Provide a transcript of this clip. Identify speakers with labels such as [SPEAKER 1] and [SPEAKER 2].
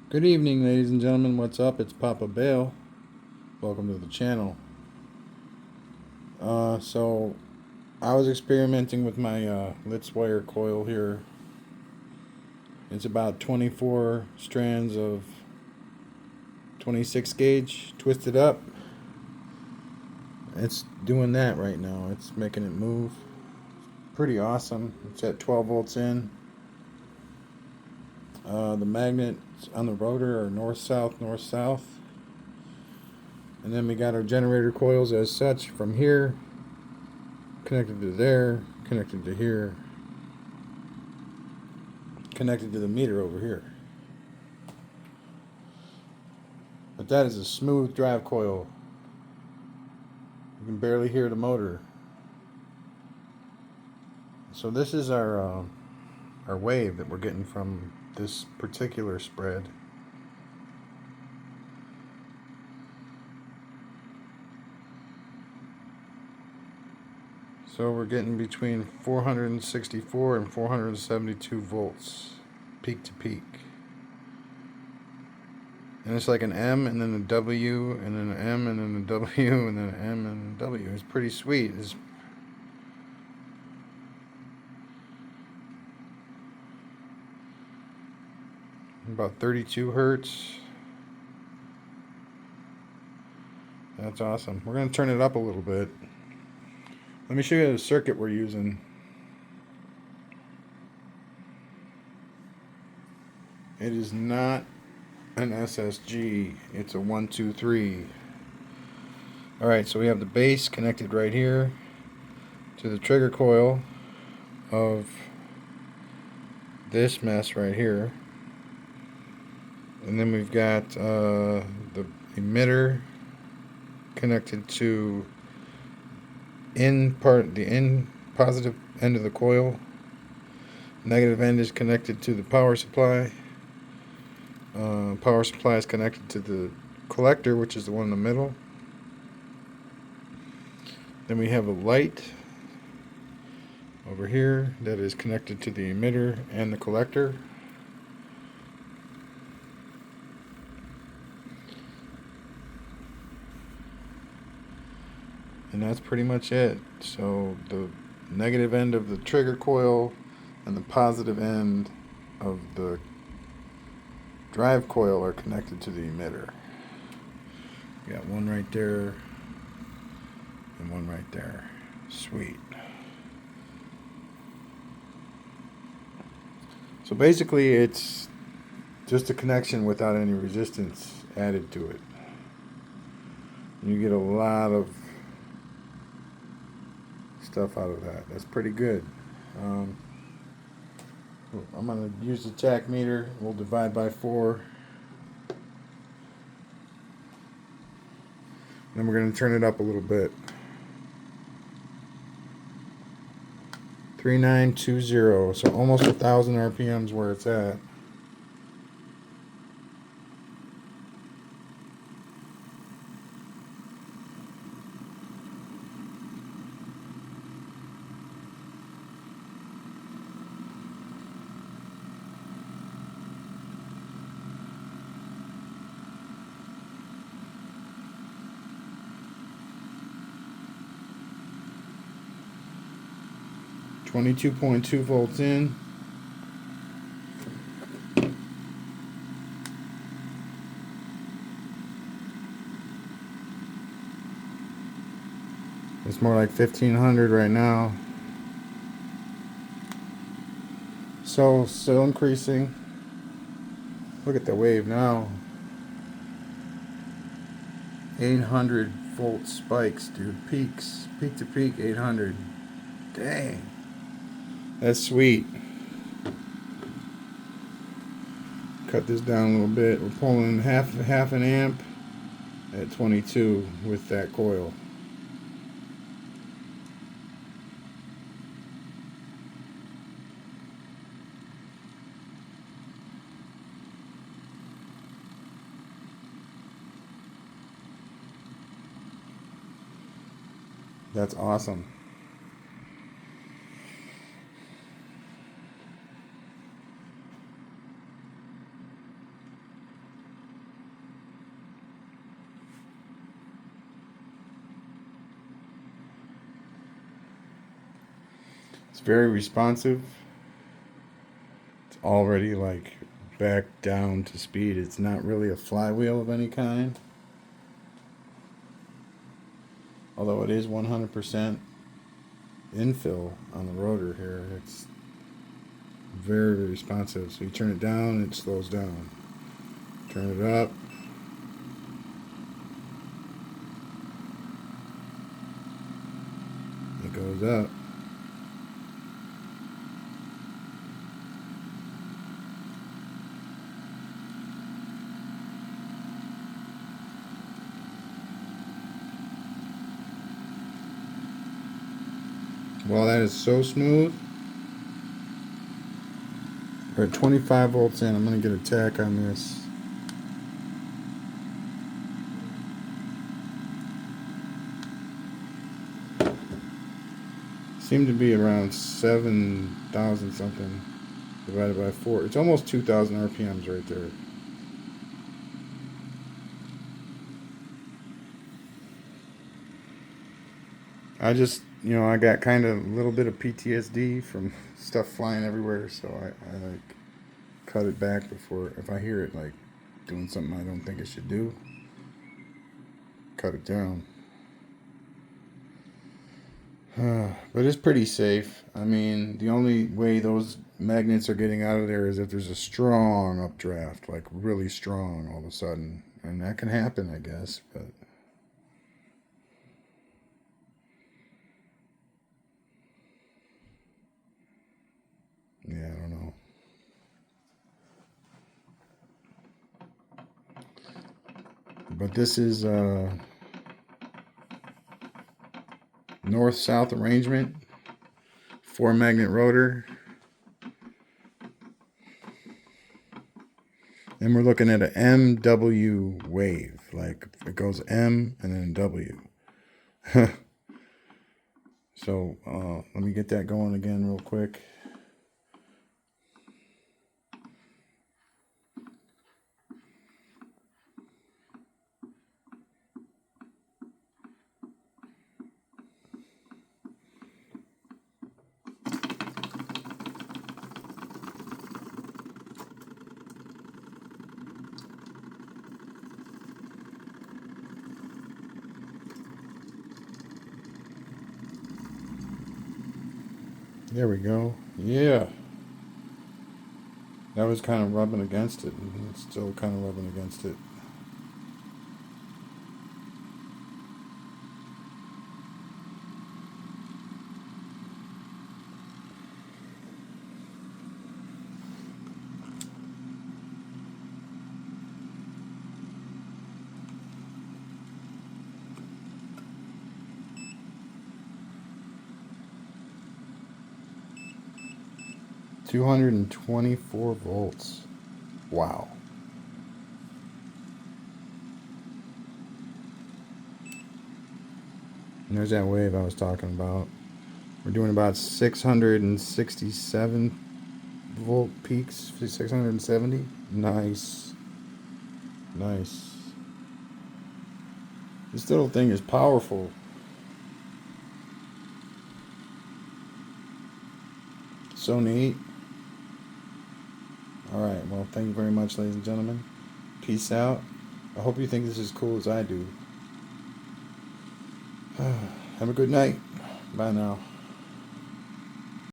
[SPEAKER 1] Good evening, ladies and gentlemen. What's up? It's Papa Bale. Welcome to the channel. So I was experimenting with my Litz wire coil here. It's about 24 strands of 26 gauge twisted up. It's doing that right now. It's making it move. Pretty awesome. It's at 12 volts in. The magnets on the rotor are north-south, north-south. And then we got our generator coils as such from here, connected to there, connected to here, connected to the meter over here. But that is a smooth drive coil. You can barely hear the motor. So this is our wave that we're getting from this particular spread. So we're getting between 464 and 472 volts, peak to peak. And it's like an M and then a W and then an M and then a W and then an M and a W. It's pretty sweet. It's about 32 hertz. That's awesome. We're going to turn it up a little bit. Let me show you the circuit we're using. It is not an SSG. It's a 1, 2, 3. Alright, so we have the base connected right here to the trigger coil of this mess right here. And then we've got the emitter connected to the in positive end of the coil. Negative end is connected to the power supply. Power supply is connected to the collector, which is the one in the middle. Then we have a light over here that is connected to the emitter and the collector. And that's pretty much it. So the negative end of the trigger coil and the positive end of the drive coil are connected to the emitter. We got one right there and one right there. Sweet. So basically it's just a connection without any resistance added to it. You get a lot of stuff out of that. That's pretty good. I'm going to use the tach meter. We'll divide by 4. Then we're going to turn it up a little bit. 3920, so almost 1,000 RPMs where it's at. .2 volts in. It's more like 1,500 right now. So still increasing. Look at the wave now. 800 volt spikes, dude. Peaks. Peak to peak, 800. Dang. That's sweet. Cut this down a little bit. We're pulling half an amp at 22 with that coil. That's awesome. It's very responsive. It's already like back down to speed. It's not really a flywheel of any kind. Although it is 100% infill on the rotor here. It's very, very responsive. So you turn it down, it slows down. Turn it up. It goes up. Well, that is so smooth. We're at 25 volts in. I'm going to get a tach on this. Seemed to be around 7,000 something divided by 4. It's almost 2,000 RPMs right there. I just, I got kind of a little bit of PTSD from stuff flying everywhere, so I like cut it back before, if I hear it like doing something I don't think it should do, cut it down. But it's pretty safe. I mean, the only way those magnets are getting out of there is if there's a strong updraft, like really strong all of a sudden. And that can happen, I guess, but yeah, I don't know. But this is north-south arrangement, 4-magnet rotor. And we're looking at an MW wave. Like it goes M and then W. So let me get that going again real quick. There we go. Yeah. That was kind of rubbing against it. And it's still kind of rubbing against it. $224 volts. Wow. And there's that wave I was talking about. We're doing about 667 volt peaks, 670. Nice. Nice. This little thing is powerful. So neat. Alright, well, thank you very much, ladies and gentlemen. Peace out. I hope you think this is cool as I do. Have a good night. Bye now.